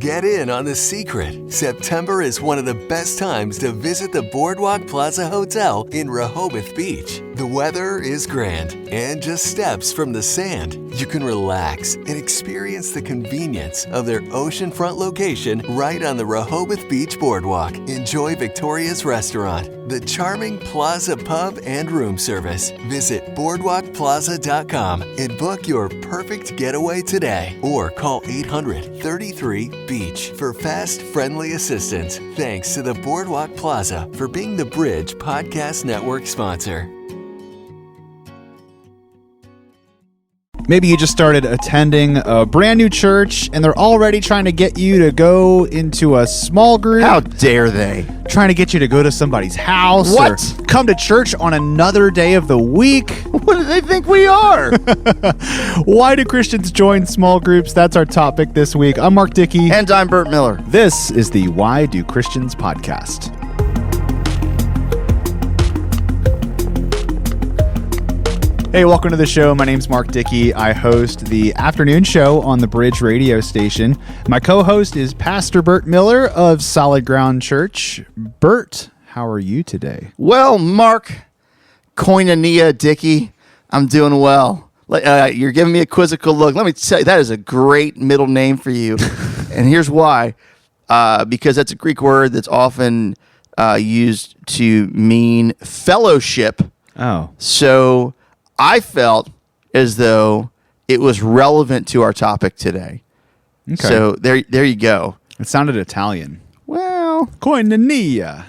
Get in on the secret. September is one of the best times to visit the Boardwalk Plaza Hotel in Rehoboth Beach. The weather is grand, and just steps from the sand, you can relax and experience the convenience of their oceanfront location right on the Rehoboth Beach Boardwalk. Enjoy Victoria's Restaurant, the charming Plaza Pub and room service. Visit boardwalkplaza.com and book your perfect getaway today, or call 800-33-BEACH for fast, friendly assistance. Thanks to the Boardwalk Plaza for being the Bridge Podcast Network sponsor. Maybe you just started attending a brand new church and they're already trying to get you to go into a small group. How dare they? Trying to get you to go to somebody's house. What? Or come to church on another day of the week. What do they think we are? Why do Christians join small groups? That's our topic this week. I'm Mark Dickey. And I'm Bert Miller. This is the Why Do Christians podcast. Hey, welcome to the show. My name's Mark Dickey. I host the afternoon show on the Bridge radio station. My co-host is Pastor Bert Miller of Solid Ground Church. Bert, how are you today? Well, Mark, Koinonia Dickey, I'm doing well. You're giving me a quizzical look. Let me tell you, that is a great middle name for you. And here's why. Because that's a Greek word that's often used to mean fellowship. Oh. So I felt as though it was relevant to our topic today. Okay. So there you go. It sounded Italian. Well, Koinonia.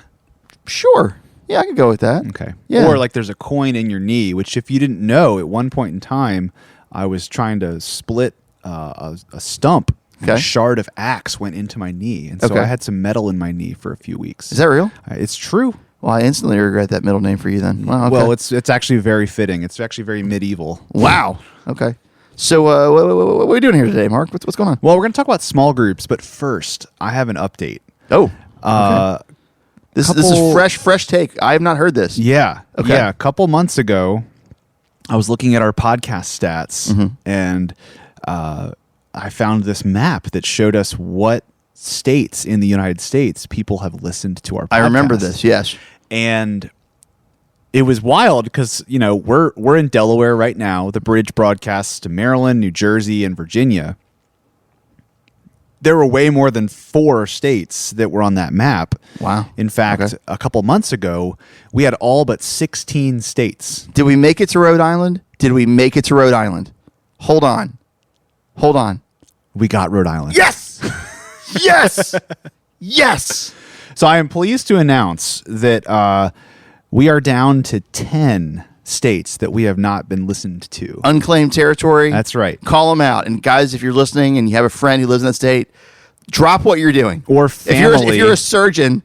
sure. Yeah, I could go with that. Okay. Yeah. Or like there's a coin in your knee, which if you didn't know, at one point in time, I was trying to split a stump. And Okay. a shard of axe went into my knee. And so Okay. I had some metal in my knee for a few weeks. Is that real? It's true. Well, I instantly regret that middle name for you then. Wow, okay. Well, it's actually very fitting. It's actually very medieval. Wow. Okay. So what are we doing here today, Mark? What's going on? Well, we're going to talk about small groups, but first, I have an update. Oh. Okay. This is fresh take. I have not heard this. Yeah. Okay. Yeah. A couple months ago, I was looking at our podcast stats, and I found this map that showed us what states in the United States people have listened to our podcast. I remember this. Yes. And it was wild because, you know, we're in Delaware right now. The Bridge broadcasts to Maryland, New Jersey, and Virginia. There were way more than 4 states that were on that map. Wow. In fact, a couple months ago, we had all but 16 states. Did we make it to Rhode Island? Hold on. We got Rhode Island. Yes. Yes. Yes. So I am pleased to announce that we are down to 10 states that we have not been listened to. Unclaimed territory. That's right. Call them out. And guys, if you're listening and you have a friend who lives in that state, drop what you're doing. Or family. If you're a surgeon,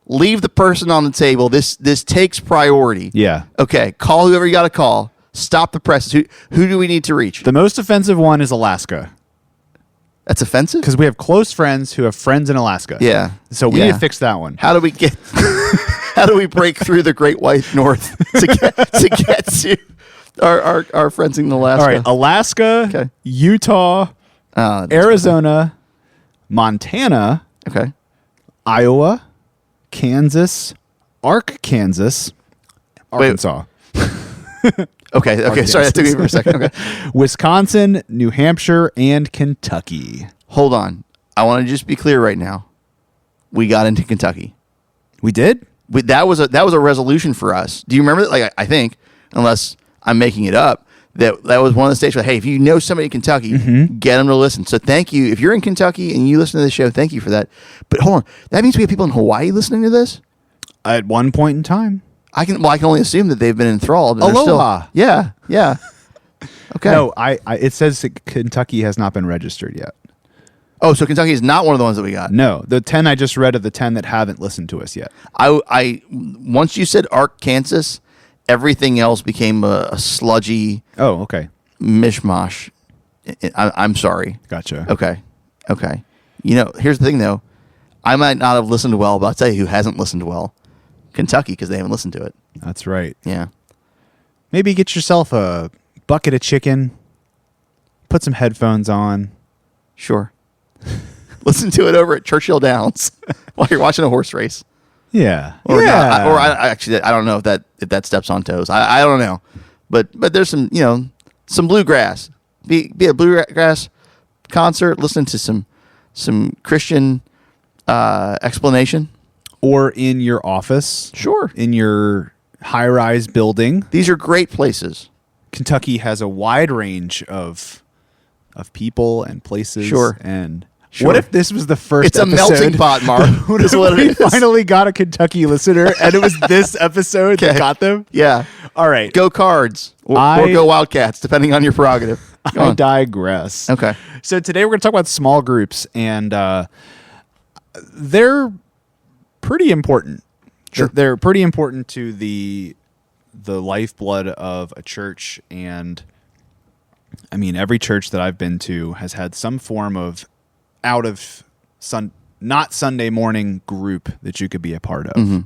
leave the person on the table. This takes priority. Yeah. Okay. Call whoever you got to call. Stop the press. Who do we need to reach? The most offensive one is Alaska. That's offensive? Because we have close friends who have friends in Alaska. Yeah. So we need to fix that one. How do we get? How do we break through the Great White North to get to our friends in Alaska? All right. Alaska, Okay. Utah, That's Arizona, Montana, okay. Iowa, Kansas, Arkansas, Arkansas, Okay. Sorry, that took me for a second. Okay. Wisconsin, New Hampshire, and Kentucky. Hold on. I want to just be clear right now. We got into Kentucky. We did? That was a resolution for us. Do you remember that? Like, I think, unless I'm making it up, that was one of the states where, hey, if you know somebody in Kentucky, get them to listen. So thank you. If you're in Kentucky and you listen to the show, thank you for that. But hold on. That means we have people in Hawaii listening to this? At one point in time. I can only assume that they've been enthralled. And Aloha. Yeah. Okay. No, it says that Kentucky has not been registered yet. Oh, so Kentucky is not one of the ones that we got. No, the 10 I just read are the 10 that haven't listened to us yet. I once you said Arkansas, everything else became a sludgy Oh, okay. mishmash. I'm sorry. Gotcha. Okay. You know, here's the thing though. I might not have listened well, but I'll tell you who hasn't listened well. Kentucky, because they haven't listened to it. That's right. Yeah. Maybe get yourself a bucket of chicken, put some headphones on. Sure. Listen to it over at Churchill Downs while you're watching a horse race. Yeah. Or yeah. actually, I don't know if that steps on toes. I don't know, but there's some some bluegrass. Be a bluegrass concert. Listen to some Christian explanation. Or in your office. Sure. In your high-rise building. These are great places. Kentucky has a wide range of people and places. Sure. And Sure. what if this was the first It's a episode? melting pot, Mark. What Is if what we it is. finally got a Kentucky listener and it was this episode that Okay. got them? Yeah. All right. Go Cards or go Wildcats, depending on your prerogative. Go I on. digress. Okay. So today we're going to talk about small groups, and they're pretty important. Sure. They're pretty important to the lifeblood of a church, and I mean every church that I've been to has had some form of not Sunday morning group that you could be a part of. Mm-hmm.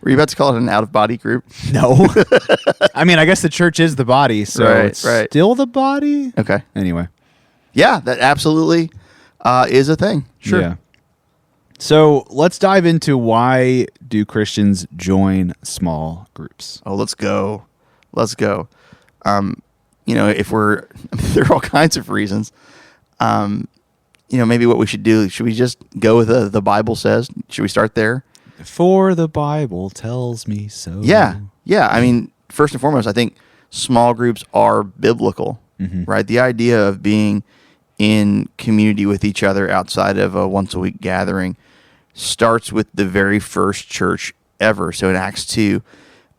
Were you about to call it an out-of-body group? No. I mean, I guess the church is the body, so Right, it's right. still the body. Okay. Anyway. Yeah, that absolutely is a thing. Sure. Yeah. So let's dive into why do Christians join small groups? Oh, let's go. Let's go. If we're there are all kinds of reasons. Maybe what we should do, should we just go with the Bible says? Should we start there? For the Bible tells me so. Yeah. Yeah. I mean, first and foremost, I think small groups are biblical, right? The idea of being in community with each other outside of a once a week gathering starts with the very first church ever. So in Acts 2,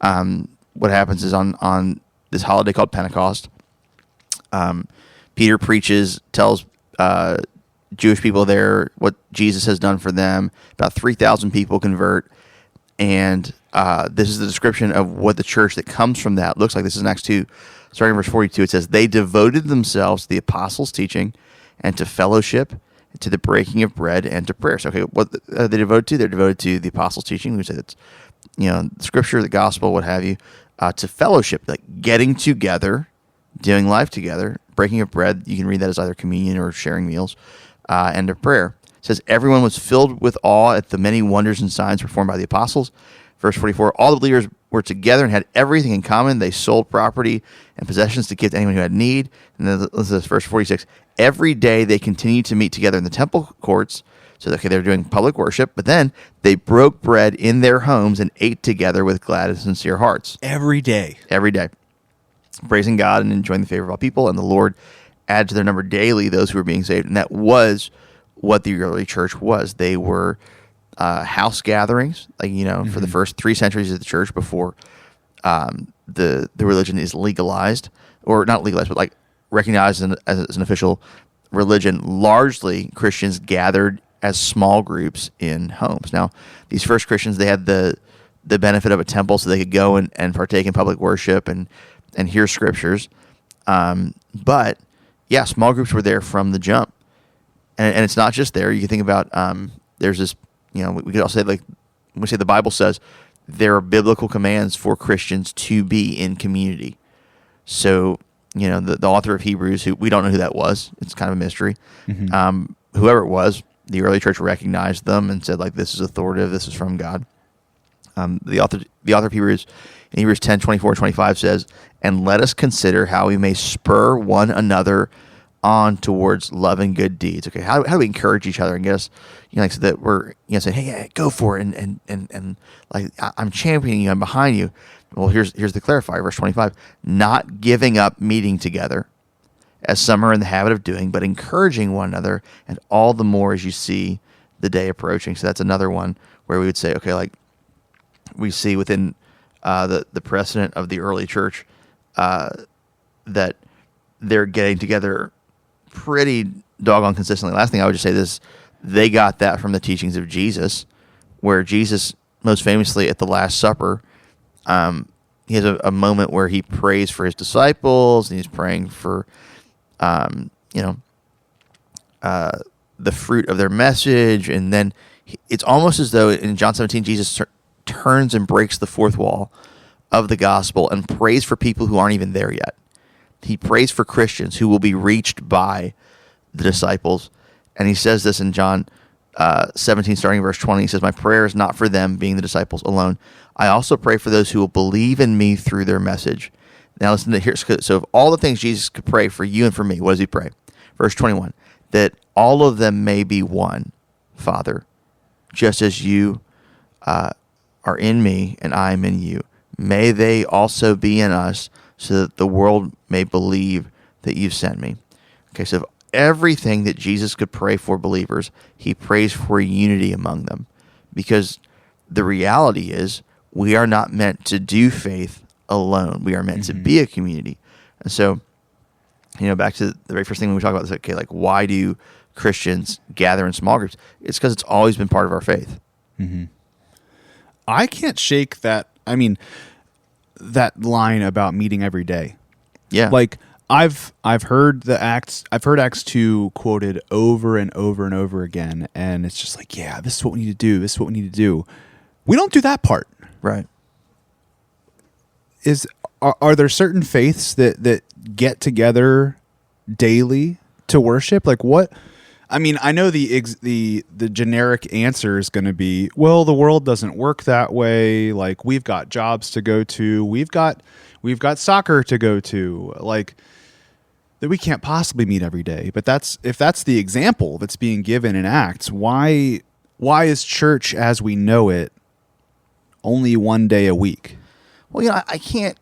what happens is on this holiday called Pentecost, Peter preaches, tells Jewish people there what Jesus has done for them. About 3,000 people convert, and this is the description of what the church that comes from that looks like. This is in Acts 2, starting in verse 42. It says, "They devoted themselves to the apostles' teaching and to fellowship, to the breaking of bread, and to prayer." So, okay, what are they devoted to? They're devoted to the apostles' teaching. We say that's, scripture, the gospel, what have you. To fellowship, like getting together, doing life together, breaking of bread. You can read that as either communion or sharing meals, and to prayer. It says, everyone was filled with awe at the many wonders and signs performed by the apostles. Verse 44, all the believers were together and had everything in common. They sold property and possessions to give to anyone who had need. And then this is verse 46. Every day they continued to meet together in the temple courts. So they're doing public worship, but then they broke bread in their homes and ate together with glad and sincere hearts. Every day. Every day. Praising God and enjoying the favor of all people. And the Lord added to their number daily those who were being saved. And that was what the early church was. They were house gatherings, for the first 3 centuries of the church before the religion is legalized, or not legalized, but recognized as an official religion. Largely, Christians gathered as small groups in homes. Now, these first Christians, they had the benefit of a temple, so they could go and partake in public worship and hear scriptures. But yeah, small groups were there from the jump, and it's not just there. You can think about there's this. We could also say, when we say the Bible says there are biblical commands for Christians to be in community. So, the author of Hebrews, who we don't know who that was, it's kind of a mystery. Whoever it was, the early church recognized them and said, this is authoritative, this is from God. The author of Hebrews, in Hebrews 10, 24, 25 says, "And let us consider how we may spur one another on towards love and good deeds." Okay, how do we encourage each other and get us, so that we're, saying, "Hey, yeah, go for it," and I'm championing you, I'm behind you. Well, here's the clarifier, verse 25: "Not giving up meeting together, as some are in the habit of doing, but encouraging one another, and all the more as you see the day approaching." So that's another one where we would say, okay, we see within the precedent of the early church that they're getting together pretty doggone consistently. Last thing I would just say this: they got that from the teachings of Jesus, where Jesus, most famously at the Last Supper, he has a moment where he prays for his disciples, and he's praying for, the fruit of their message. And then it's almost as though in John 17, Jesus turns and breaks the fourth wall of the gospel and prays for people who aren't even there yet. He prays for Christians who will be reached by the disciples. And he says this in John 17, starting verse 20. He says, "My prayer is not for them," being the disciples, "alone. I also pray for those who will believe in me through their message." Now listen to here. So of all the things Jesus could pray for you and for me, what does he pray? Verse 21, that all of them may be one, Father, just as you are in me and I am in you. May they also be in us, so that the world may believe that you've sent me. Okay, so everything that Jesus could pray for believers, he prays for unity among them. Because the reality is, we are not meant to do faith alone. We are meant to be a community. And so, back to the very first thing when we talk about this, okay, like, why do Christians gather in small groups? It's because it's always been part of our faith. I can't shake that. I mean, that line about meeting every day. Yeah. Like, I've heard Acts 2 quoted over and over and over again, and it's just like, yeah, this is what we need to do. This is what we need to do. We don't do that part. Right. Are there certain faiths that get together daily to worship? Like, what? I mean, I know the generic answer is going to be, well, the world doesn't work that way. Like, we've got jobs to go to. We've got soccer to go to. Like, that we can't possibly meet every day. But if that's the example that's being given in Acts, why is church as we know it only one day a week? Well, I can't.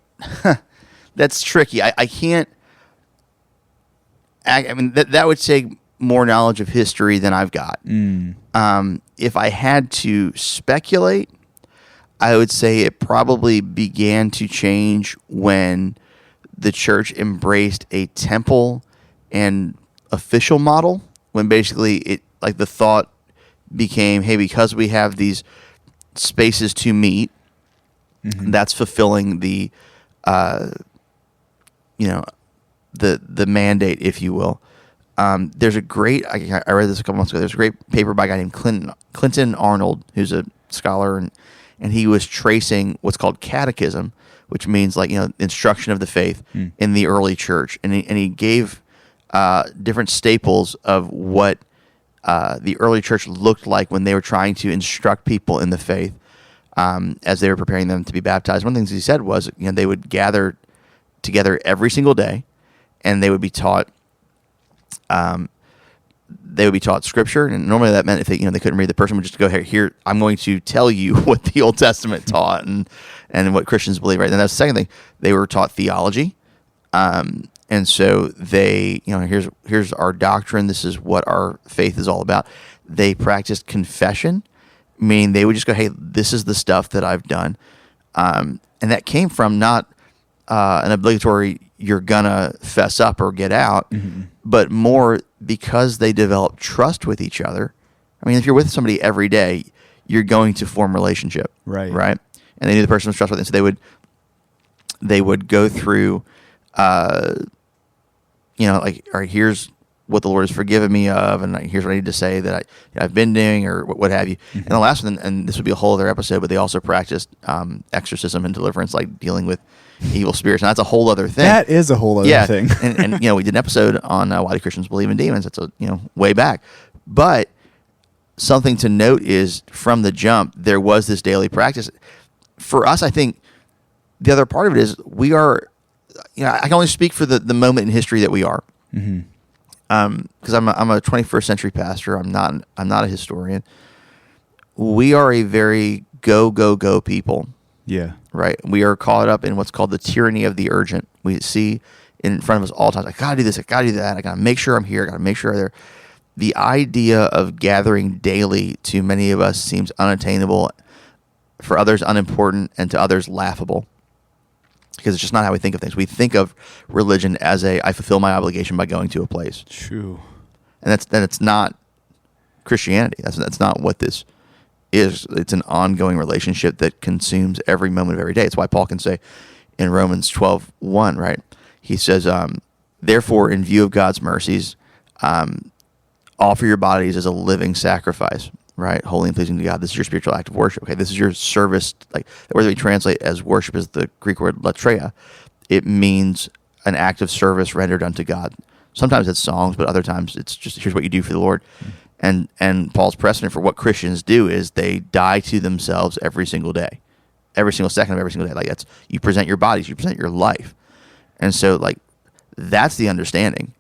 That's tricky. I can't. I mean, that would take more knowledge of history than I've got. If I had to speculate, I would say it probably began to change when the church embraced a temple and official model, when basically the thought became, hey, because we have these spaces to meet, that's fulfilling the mandate, if you will. There's a great, I read this a couple months ago, there's a great paper by a guy named Clinton Arnold, who's a scholar, and he was tracing what's called catechism, which means instruction of the faith in the early church. And he gave different staples of what the early church looked like when they were trying to instruct people in the faith as they were preparing them to be baptized. One of the things he said was, they would gather together every single day, and they would be taught scripture. And normally that meant if they couldn't read, the person would just go, here, I'm going to tell you what the Old Testament taught and what Christians believe, right? And that's the second thing. They were taught theology. And so they, here's our doctrine. This is what our faith is all about. They practiced confession, meaning they would just go, hey, this is the stuff that I've done. And that came from not an obligatory, you're gonna fess up or get out, but more because they developed trust with each other. I mean, if you're with somebody every day, you're going to form relationship, right? And they knew the person was trustworthy, and so they would go through, all right, here's what the Lord has forgiven me of, and here's what I need to say that I've been doing, or what have you. And the last one, and this would be a whole other episode, but they also practiced exorcism and deliverance, like dealing with evil spirits, and that's a whole other thing. That is a whole other thing. and we did an episode on why do Christians believe in demons. That's way back. But something to note is from the jump, there was this daily practice. For us, I think the other part of it is we are, I can only speak for the moment in history that we are. Because I'm a 21st century pastor. I'm not a historian. We are a very go people. Yeah. Right. We are caught up in what's called the tyranny of the urgent. We see in front of us all the time, I gotta do this, I gotta do that, I gotta make sure I'm here, I gotta make sure I'm there. The idea of gathering daily to many of us seems unattainable, for others unimportant, and to others laughable. Because it's just not how we think of things. We think of religion as I fulfill my obligation by going to a place. True. And it's not Christianity. That's not what this is. It's an ongoing relationship that consumes every moment of every day. It's why Paul can say in Romans 12:1, right? He says, therefore, in view of God's mercies, offer your bodies as a living sacrifice, right? Holy and pleasing to God. This is your spiritual act of worship. Okay, this is your service. Like the word that we translate as worship is the Greek word latreia. It means an act of service rendered unto God. Sometimes it's songs, but other times it's just, here's what you do for the Lord. And Paul's precedent for what Christians do is they die to themselves every single day, every single second of every single day. Like that's, you present your bodies, you present your life. And so like, that's the understanding.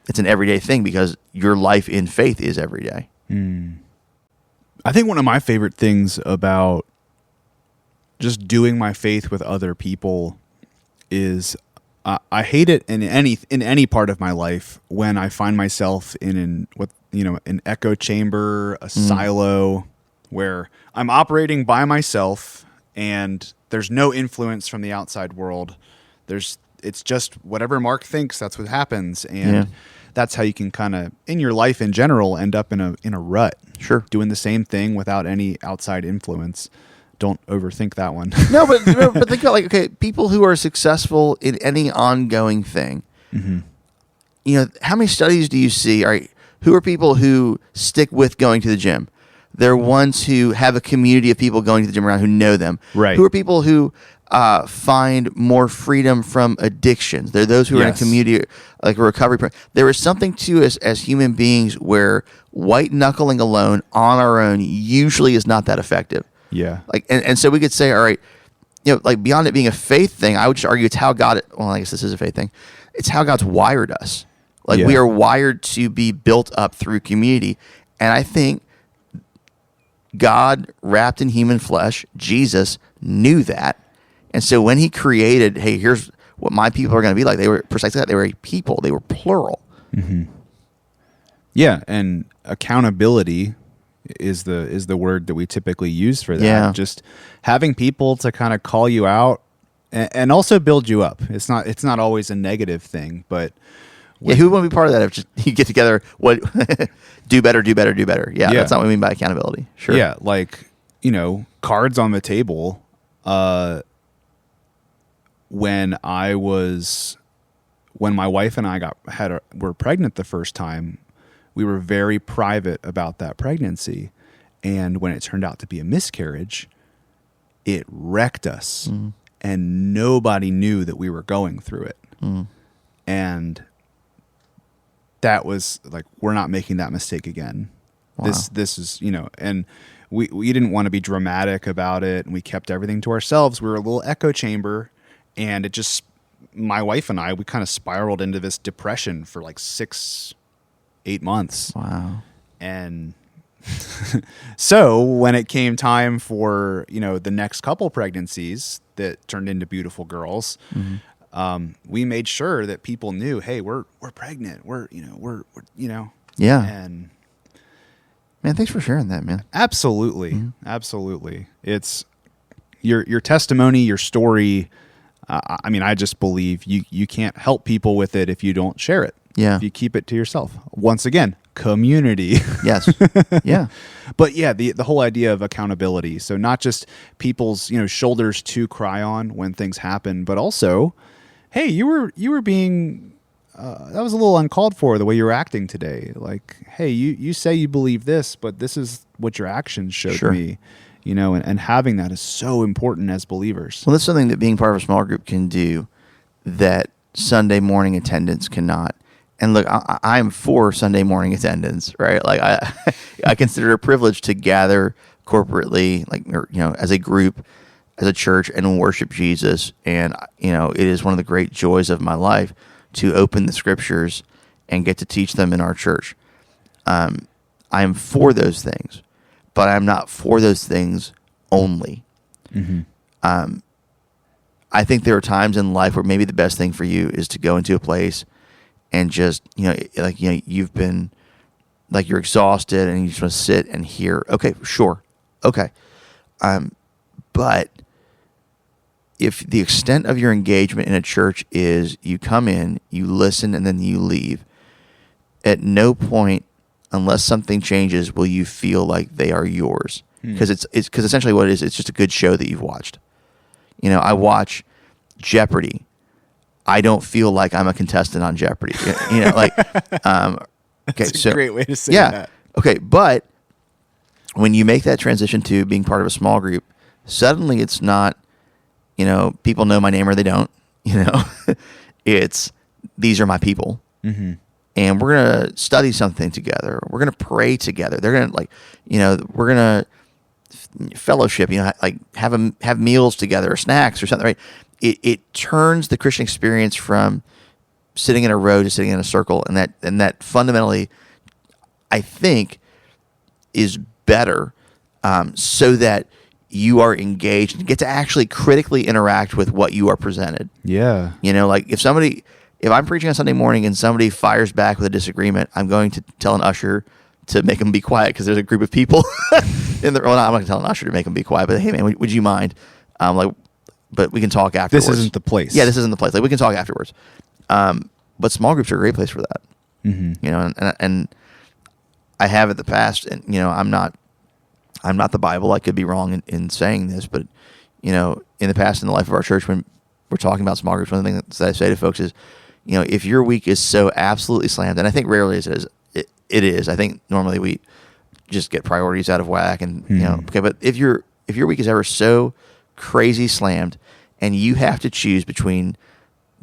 It's an everyday thing because your life in faith is every day. I think one of my favorite things about just doing my faith with other people is I hate it in any part of my life when I find myself in an echo chamber, a silo, where I'm operating by myself and there's no influence from the outside world. It's just whatever Mark thinks, that's what happens, and that's how you can kind of in your life in general end up in a rut. Sure, doing the same thing without any outside influence. Don't overthink that one. No, but think about, like, okay, people who are successful in any ongoing thing. You know, how many studies do you see? All right, who are people who stick with going to the gym? They're ones who have a community of people going to the gym around who know them. Right. Who are people who find more freedom from addictions? They're those who are in a community, like a recovery. There is something to us as human beings where white knuckling alone on our own usually is not that effective. Yeah. Like, and so we could say, all right, you know, like beyond it being a faith thing, I would just argue it's how God, well, I guess this is a faith thing. It's how God's wired us. Like we are wired to be built up through community. And I think God wrapped in human flesh, Jesus knew that. And so when he created, hey, here's what my people are going to be like, they were precisely that. They were a people. They were plural. Yeah. And accountability is the word that we typically use for that. Yeah. Just having people to kind of call you out and also build you up. It's not always a negative thing, but who would be part of that? If just you get together, what do better. Yeah, that's not what we mean by accountability. Sure. Yeah, like, you know, cards on the table. When my wife and I were pregnant the first time, we were very private about that pregnancy. And when it turned out to be a miscarriage, it wrecked us. And nobody knew that we were going through it. And that was like, we're not making that mistake again. Wow. This is, you know, and we didn't want to be dramatic about it. And we kept everything to ourselves. We were a little echo chamber. And it just, my wife and I, we kind of spiraled into this depression for like 6-8 months. Wow. And so when it came time for, you know, the next couple pregnancies that turned into beautiful girls, we made sure that people knew, hey, we're pregnant. We're Yeah. And man, thanks for sharing that, man. Absolutely. Absolutely. It's your testimony, your story. I mean, I just believe you can't help people with it if you don't share it. Yeah. If you keep it to yourself. Once again, community. Yes. Yeah. But yeah, the whole idea of accountability. So not just people's, you know, shoulders to cry on when things happen, but also, hey, you were being that was a little uncalled for the way you were acting today. Like, hey, you say you believe this, but this is what your actions showed me. You know, and having that is so important as believers. Well, that's something that being part of a small group can do that Sunday morning attendance cannot. And look, I'm for Sunday morning attendance, right? Like I consider it a privilege to gather corporately, like, you know, as a group, as a church, and worship Jesus. And, you know, it is one of the great joys of my life to open the scriptures and get to teach them in our church. I am for those things, but I'm not for those things only. I think there are times in life where maybe the best thing for you is to go into a place and just, you know, like, you know, you've been, like, you're exhausted and you just want to sit and hear. Okay, sure. Okay. But if the extent of your engagement in a church is you come in, you listen, and then you leave, at no point, unless something changes, will you feel like they are yours. Because it's essentially what it is, it's just a good show that you've watched. You know, I watch Jeopardy. I don't feel like I'm a contestant on Jeopardy. You know, like, okay, That's a great way to say yeah, that. Okay, but when you make that transition to being part of a small group, suddenly it's not, you know, people know my name or they don't. You know, it's these are my people, and and we're gonna study something together. We're gonna pray together. They're gonna we're gonna fellowship. Like have meals together or snacks or something. Right? It turns the Christian experience from sitting in a row to sitting in a circle, and that fundamentally, I think, is better, so that you are engaged and get to actually critically interact with what you are presented. Yeah. Like if I'm preaching on Sunday morning and somebody fires back with a disagreement, I'm going to tell an usher to make them be quiet because there's a group of people I'm not going to tell an usher to make them be quiet, but hey man, would you mind? But we can talk afterwards. This isn't the place. Yeah, this isn't the place. Like we can talk afterwards. But small groups are a great place for that. Mm-hmm. And I have in the past, and I'm not the Bible. I could be wrong in saying this, but in the past in the life of our church, when we're talking about small groups, one of the things that I say to folks is, if your week is so absolutely slammed, and I think rarely it is. I think normally we just get priorities out of whack, and okay. But if your week is ever so crazy slammed, and you have to choose between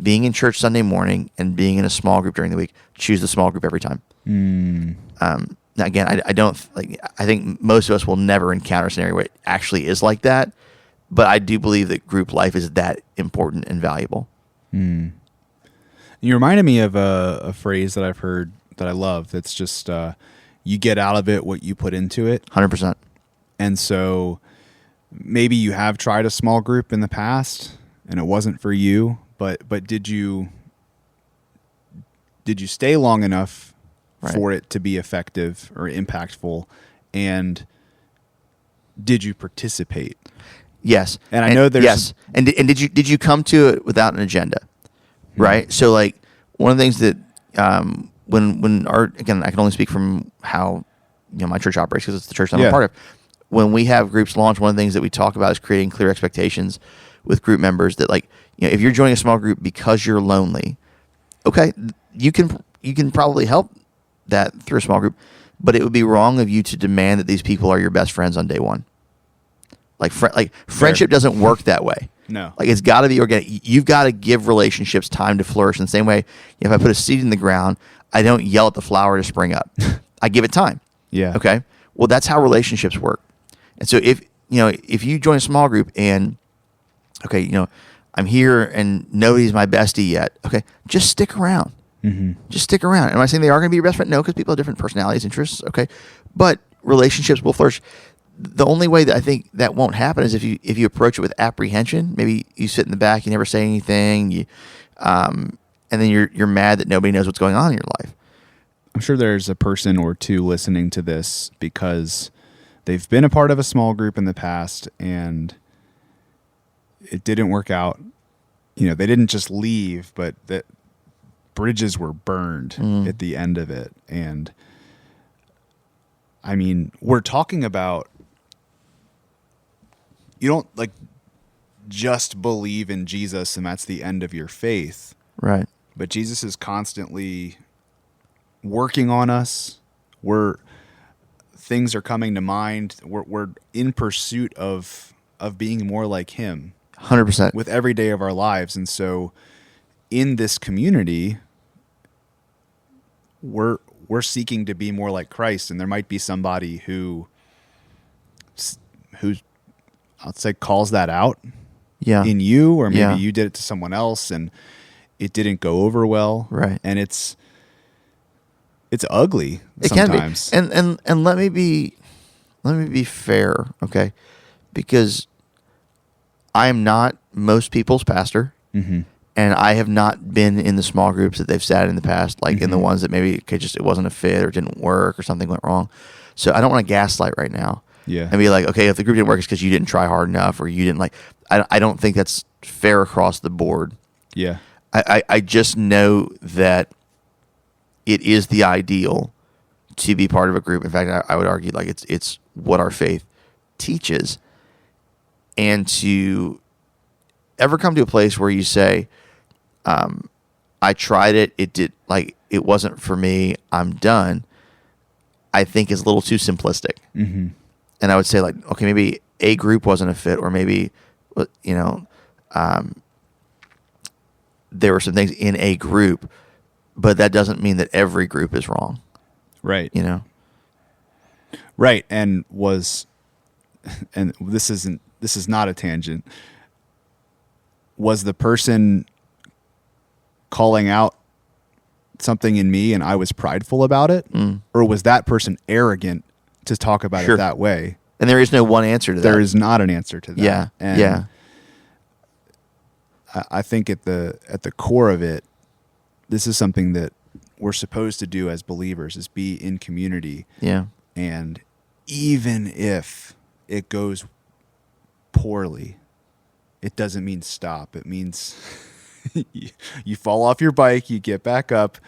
being in church Sunday morning and being in a small group during the week, choose the small group every time. Now again, I don't I think most of us will never encounter a scenario where it actually is like that, but I do believe that group life is that important and valuable. You reminded me of a phrase that I've heard that I love. That's just you get out of it what you put into it. 100%. And so maybe you have tried a small group in the past and it wasn't for you, but did you stay long enough for it to be effective or impactful, and did you participate? Yes. And I know there's yes. And did you come to it without an agenda? Right? So like one of the things that when again, I can only speak from how my church operates because it's the church I'm a part of. When we have groups launch, one of the things that we talk about is creating clear expectations with group members that if you're joining a small group because you're lonely, okay, you can probably help that through a small group, but it would be wrong of you to demand that these people are your best friends on day one. Friendship doesn't work that way. No. It's got to be organic. You've got to give relationships time to flourish in the same way. If I put a seed in the ground, I don't yell at the flower to spring up. I give it time. Yeah. Okay. Well, that's how relationships work. And so if you join a small group and I'm here and nobody's my bestie yet. Okay. Just stick around. Mm-hmm. Just stick around. Am I saying they are going to be your best friend? No, because people have different personalities, interests. Okay. But relationships will flourish. The only way that I think that won't happen is if you approach it with apprehension. Maybe you sit in the back, you never say anything, and then you're mad that nobody knows what's going on in your life. I'm sure there's a person or two listening to this because they've been a part of a small group in the past and it didn't work out. They didn't just leave, but that bridges were burned at the end of it. And I mean, we're talking about, you don't just believe in Jesus and that's the end of your faith. Right. But Jesus is constantly working on us. Things are coming to mind. We're in pursuit of being more like him. 100%. With every day of our lives. And so in this community, we're seeking to be more like Christ, and there might be somebody who I'd say calls that out in you, or maybe you did it to someone else and it didn't go over well. Right. And it's ugly it sometimes. Can be. And let me be fair, okay? Because I am not most people's pastor. Mm-hmm. And I have not been in the small groups that they've sat in the past, in the ones that maybe it wasn't a fit or didn't work or something went wrong. So I don't want to gaslight right now. Yeah. And be like, okay, if the group didn't work, it's because you didn't try hard enough or you didn't I don't think that's fair across the board. Yeah. I just know that it is the ideal to be part of a group. In fact, I would argue it's what our faith teaches. And to ever come to a place where you say, I tried it, it wasn't for me, I'm done, I think is a little too simplistic. Mm-hmm. And I would say okay, maybe a group wasn't a fit, or maybe, there were some things in a group, but that doesn't mean that every group is wrong. Right. You know. Right. And this is not a tangent. Was the person calling out something in me and I was prideful about it? Or was that person arrogant to talk about Sure. it that way? And there is no one answer to that. There is not an answer to that. Yeah. And yeah. I think at the core of it, this is something that we're supposed to do as believers, is be in community. Yeah. And even if it goes poorly, it doesn't mean stop. It means you fall off your bike, you get back up.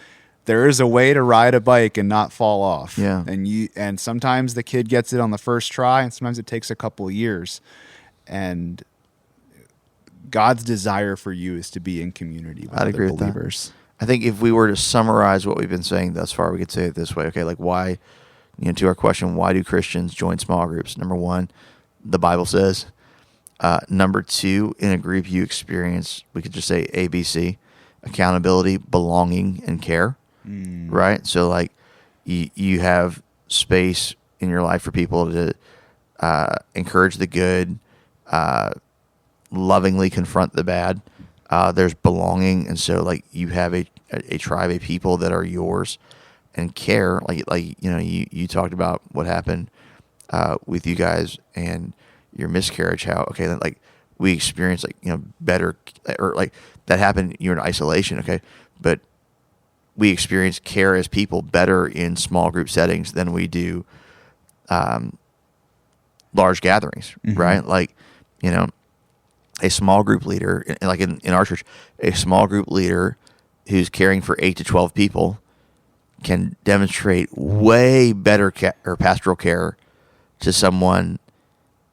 There is a way to ride a bike and not fall off. Yeah. And sometimes the kid gets it on the first try, and sometimes it takes a couple of years. And God's desire for you is to be in community with I'd other agree with that. believers. I think if we were to summarize what we've been saying thus far, we could say it this way. Okay, like why, to our question, why do Christians join small groups? Number one, the Bible says. Number two, in a group you experience, we could just say ABC, accountability, belonging, and care. Right? So like you have space in your life for people to encourage the good, lovingly confront the bad. There's belonging, and so like you have a tribe of people that are yours, and care. Like you talked about what happened with you guys and your miscarriage. How like we experienced better, or like that happened. You're in isolation, okay, but we experience care as people better in small group settings than we do large gatherings, right? Like a small group leader, like in our church, a small group leader who's caring for 8 to 12 people can demonstrate way better or pastoral care to someone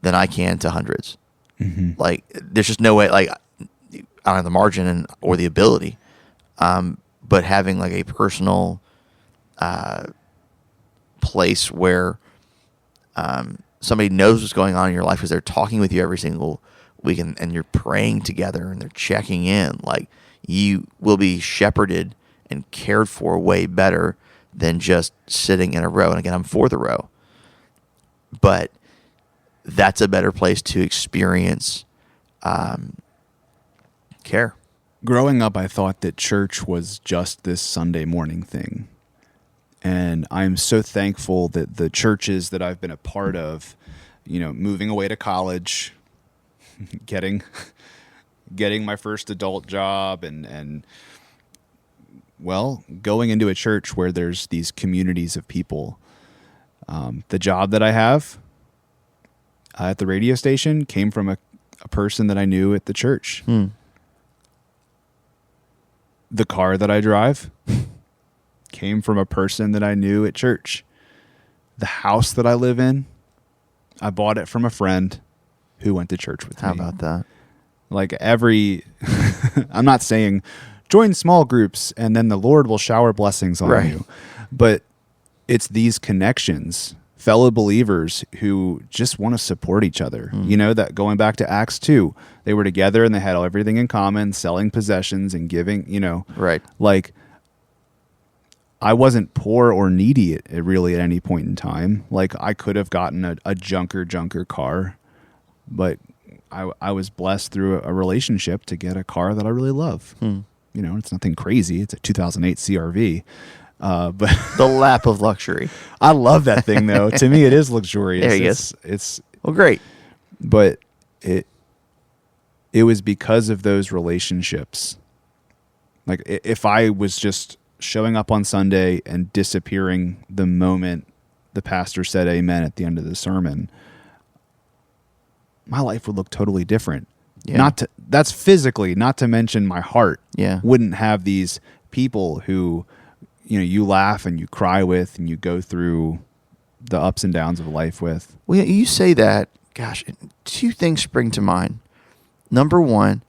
than I can to hundreds. Like, there's just no way, like, I don't have the margin or the ability, but having like a personal place where somebody knows what's going on in your life because they're talking with you every single week and you're praying together and they're checking in, like you will be shepherded and cared for way better than just sitting in a row. And again, I'm for the row, but that's a better place to experience care. Growing up, I thought that church was just this Sunday morning thing. And I'm so thankful that the churches that I've been a part of, moving away to college, getting my first adult job and going into a church where there's these communities of people. The job that I have at the radio station came from a person that I knew at the church. The car that I drive came from a person that I knew at church. The house that I live in, I bought it from a friend who went to church with me. How about that? Like I'm not saying join small groups and then the Lord will shower blessings on you, but it's these connections, fellow believers who just want to support each other. That going back to Acts 2, they were together and they had everything in common, selling possessions and giving, Right. Like, I wasn't poor or needy at any point in time. Like, I could have gotten a junker car, but I was blessed through a relationship to get a car that I really love. It's nothing crazy. It's a 2008 CRV. But The lap of luxury. I love that thing though. To me, it is luxurious. There you go. It's Well, great. but it was because of those relationships. Like, if I was just showing up on Sunday and disappearing the moment the pastor said amen at the end of the sermon, my life would look totally different. Yeah. That's physically, not to mention my heart. Yeah. Wouldn't have these people who, you laugh and you cry with and you go through the ups and downs of life with. Well, you say that, gosh, two things spring to mind. Number one,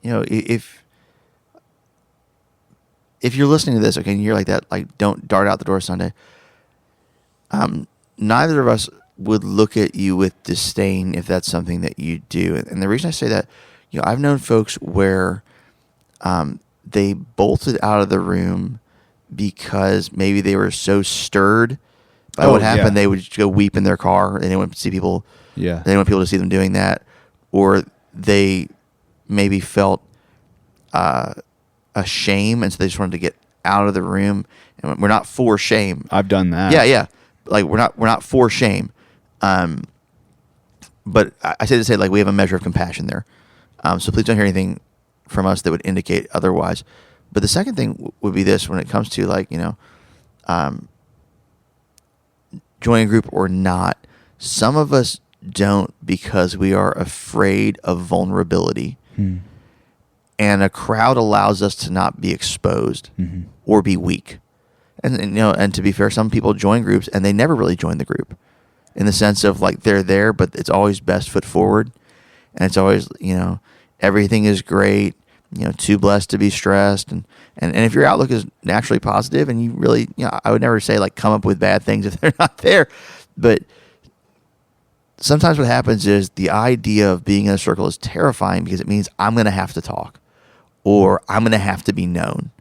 if you're listening to this, okay, and you're like that, like, don't dart out the door Sunday. Neither of us would look at you with disdain if that's something that you do. And the reason I say that, I've known folks where they bolted out of the room because maybe they were so stirred by what happened, yeah. they would just go weep in their car, and they didn't want to see people. Yeah. They didn't want people to see them doing that, or they maybe felt a shame, and so they just wanted to get out of the room. And we're not for shame. I've done that. Yeah. Like we're not for shame. But I say to say, like, we have a measure of compassion there. So please don't hear anything from us that would indicate otherwise. But the second thing would be this: when it comes to, like, joining a group or not, some of us don't because we are afraid of vulnerability. And a crowd allows us to not be exposed or be weak. And to be fair, some people join groups and they never really join the group, in the sense of, like, they're there, but it's always best foot forward. And it's always, everything is great, too blessed to be stressed. And if your outlook is naturally positive, and you really, I would never say, like, come up with bad things if they're not there. But sometimes what happens is the idea of being in a circle is terrifying because it means I'm going to have to talk, or I'm going to have to be known.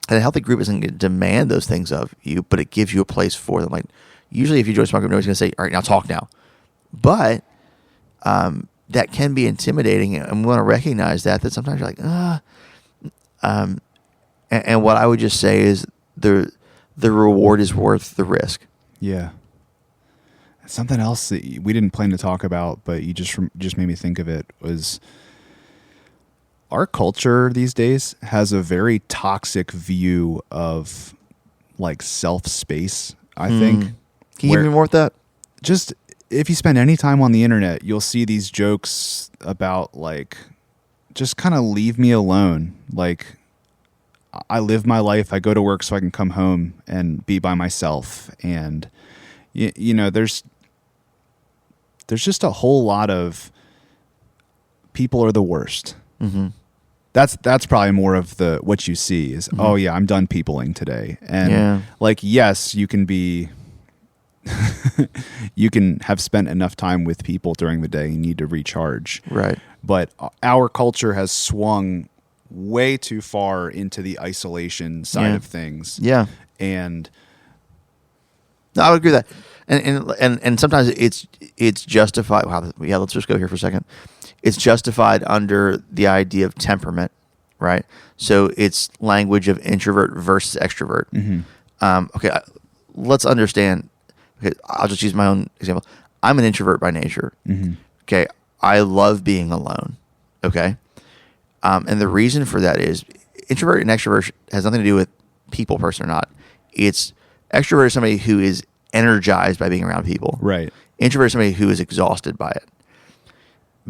And a healthy group isn't going to demand those things of you, but it gives you a place for them. Like, usually if you join a small group, nobody's going to say, all right, now talk now. But that can be intimidating, and we want to recognize that sometimes you're like, and what I would just say is the reward is worth the risk. Yeah. Something else that we didn't plan to talk about, but you just made me think of it, was our culture these days has a very toxic view of, like, self-space, I think. Can you give me more with that? Just, if you spend any time on the internet, you'll see these jokes about, like, just kind of leave me alone. Like, I live my life. I go to work so I can come home and be by myself. And, there's just a whole lot of people are the worst. Mm-hmm. That's probably more of what you see is, oh yeah, I'm done peopling today. And like, yes, you can be, you can have spent enough time with people during the day. You need to recharge. Right. But our culture has swung way too far into the isolation side of things. Yeah. And no, I would agree with that. And sometimes it's justified. Wow. Yeah. Let's just go here for a second. It's justified under the idea of temperament, right? So it's language of introvert versus extrovert. Okay. Let's understand. Okay. I'll just use my own example. I'm an introvert by nature. Okay. I love being alone. Okay. And the reason for that is introvert and extrovert has nothing to do with people, person or not. It's extrovert is somebody who is energized by being around people. right. Introvert is somebody who is exhausted by it.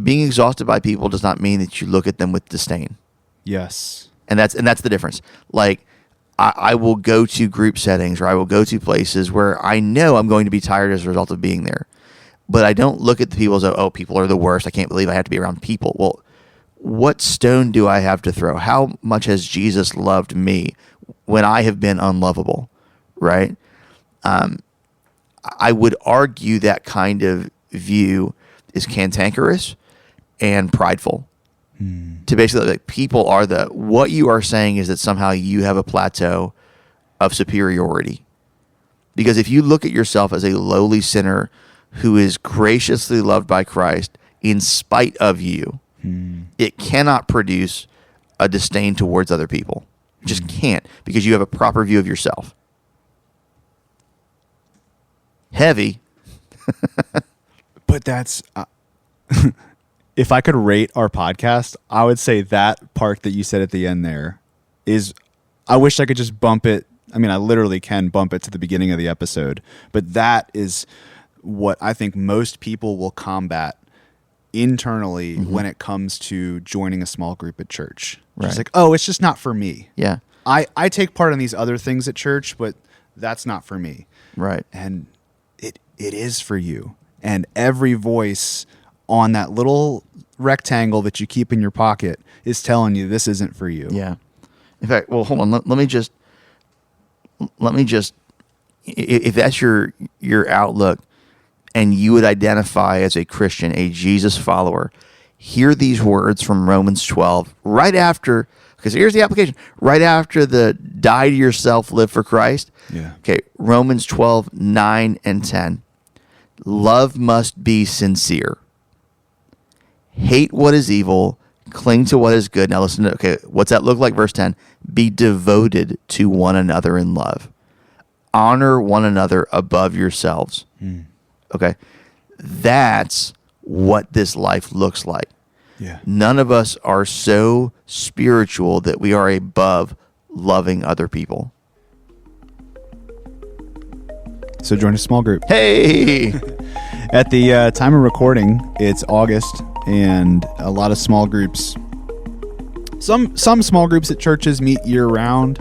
Being exhausted by people does not mean that you look at them with disdain. Yes. And that's the difference. Like, I will go to group settings, or I will go to places where I know I'm going to be tired as a result of being there. But I don't look at the people as, oh, people are the worst. I can't believe I have to be around people. Well, what stone do I have to throw? How much has Jesus loved me when I have been unlovable, right? I would argue that kind of view is cantankerous and prideful. To basically, like, people are what you are saying is that somehow you have a plateau of superiority. Because if you look at yourself as a lowly sinner who is graciously loved by Christ in spite of you, it cannot produce a disdain towards other people. It just can't, because you have a proper view of yourself. Heavy. But that's, if I could rate our podcast, I would say that part that you said at the end there is, I wish I could just bump it. I mean, I literally can bump it to the beginning of the episode, but that is what I think most people will combat internally when it comes to joining a small group at church. Right. It's like, oh, it's just not for me. Yeah. I take part in these other things at church, but that's not for me. Right. And it is for you. And every voice on that little rectangle that you keep in your pocket is telling you this isn't for you. Yeah. In fact, well, hold on. Let me just, if that's your outlook, and you would identify as a Christian, a Jesus follower, hear these words from Romans 12 right after, because here's the application, right after the die to yourself, live for Christ. Yeah. Okay, Romans 12, 9 and 10. Love must be sincere. Hate what is evil, cling to what is good. Now listen to, okay, what's that look like? Verse 10. Be devoted to one another in love. Honor one another above yourselves. Okay. That's what this life looks like. Yeah. None of us are so spiritual that we are above loving other people. So join a small group. Hey! At the time of recording, it's August, and a lot of small groups. Some small groups at churches meet year round.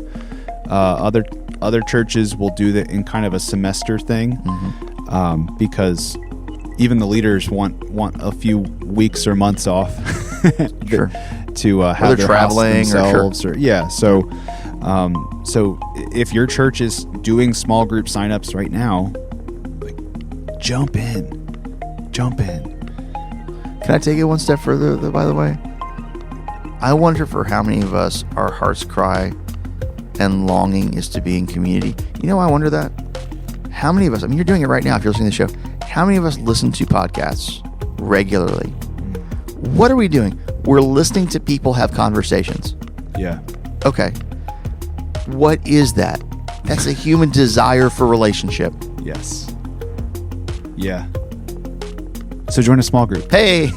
Other churches will do that in kind of a semester thing, because even the leaders want a few weeks or months off Sure. to have they're their traveling house themselves. or yeah. So if your church is doing small group signups right now, like, jump in. Can I take it one step further, though, by the way? I wonder for how many of us our heart's cry and longing is to be in community. You know why I wonder that? How many of us, I mean, you're doing it right now if you're listening to the show. How many of us listen to podcasts regularly? What are we doing? We're listening to people have conversations. Yeah. Okay. What is that? That's a human desire for relationship. Yes. Yeah. So join a small group. Hey!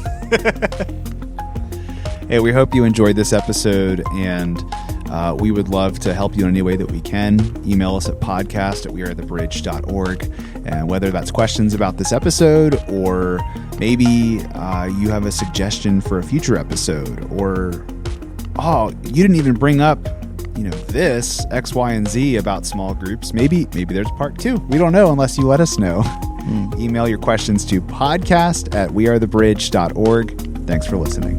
Hey, we hope you enjoyed this episode, and we would love to help you in any way that we can. Email us at podcast@wearethebridge.org, and whether that's questions about this episode, or maybe you have a suggestion for a future episode, or you didn't even bring up this X, Y, and Z about small groups. Maybe there's part 2. We don't know unless you let us know. Email your questions to podcast@wearethebridge.org. Thanks for listening.